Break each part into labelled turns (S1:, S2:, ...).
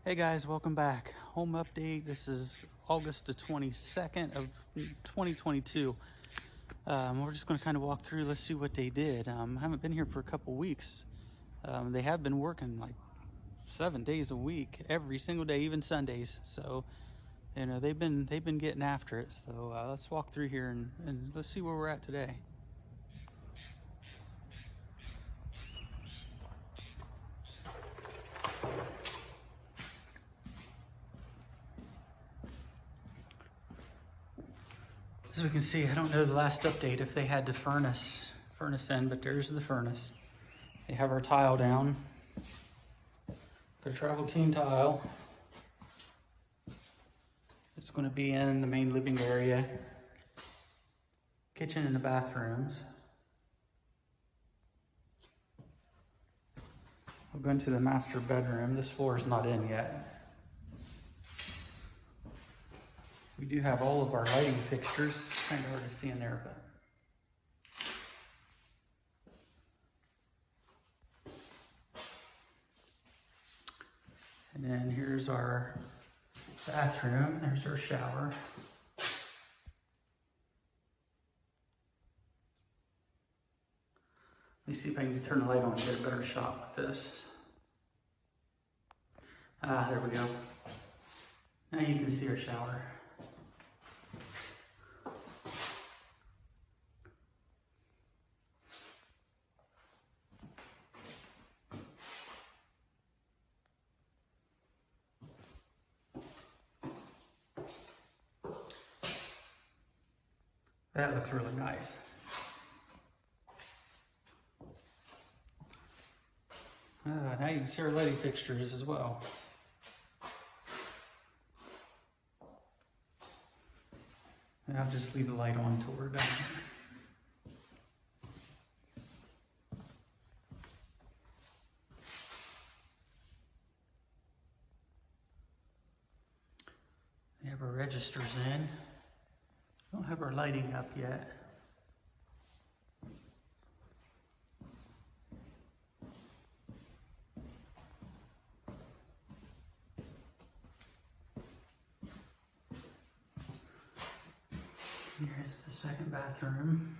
S1: Hey guys, welcome back. Home update. This is August the 22nd of 2022. We're just going to kind of walk through. Let's see what they did. I haven't been here for a couple weeks. They have been working like 7 days a week, every single day, even Sundays. So, they've been getting after it. So let's walk through here and let's see where we're at today. As we can see, I don't know the last update if they had the furnace in, but there's the furnace. They have our tile down. The Travertine tile. It's going to be in the main living area, kitchen and the bathrooms. We'll go into the master bedroom. This floor is not in yet. We do have all of our lighting fixtures. Kind of hard to see in there, but and then here's our bathroom. There's our shower. Let me see if I can turn the light on and get a better shot with this. There we go. Now you can see our shower. That looks really nice. Now you can see our lighting fixtures as well. And I'll just leave the light on until we're done here. We have our registers in. Don't have our lighting up yet. Here's the second bathroom.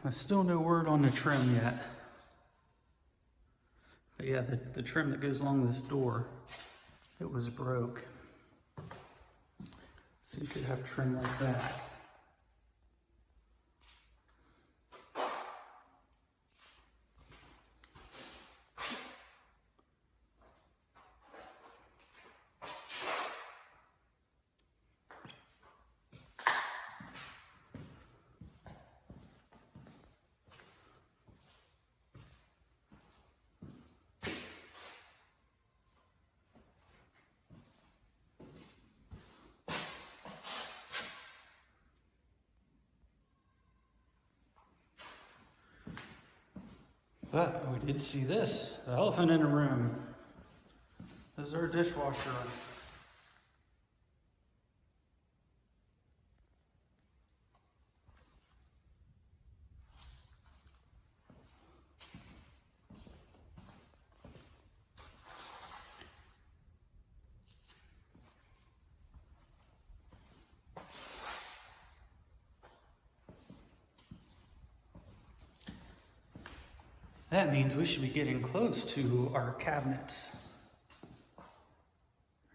S1: There's still no word on the trim yet. But yeah, the trim that goes along this door, it was broke. So you could have trim like that. But we did see this, the elephant in the room. This is our dishwasher. That means we should be getting close to our cabinets.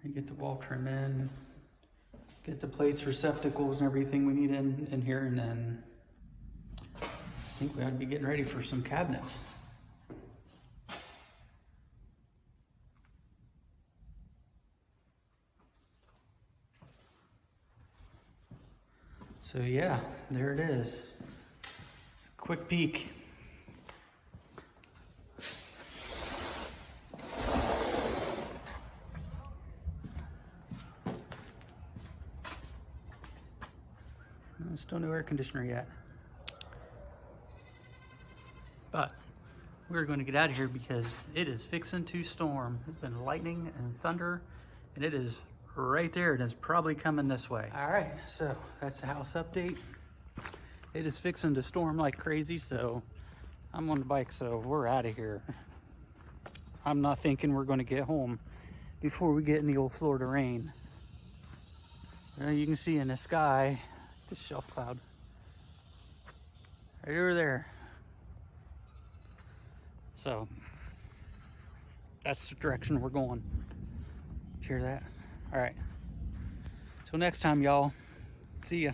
S1: And get the wall trim in, get the plates, receptacles, and everything we need in here, and then I think we ought to be getting ready for some cabinets. So yeah, there it is. Quick peek. Still no air conditioner yet. But we're going to get out of here because it is fixing to storm. It's been lightning and thunder, and it is right there, and it's probably coming this way. All right, so that's the house update. It is fixing to storm like crazy, so I'm on the bike, so we're out of here. I'm not thinking we're going to get home before we get in the old Florida rain. You can see in the sky, this shelf cloud right over there. So that's the direction we're going. Hear that? All right. Till next time, y'all. See ya.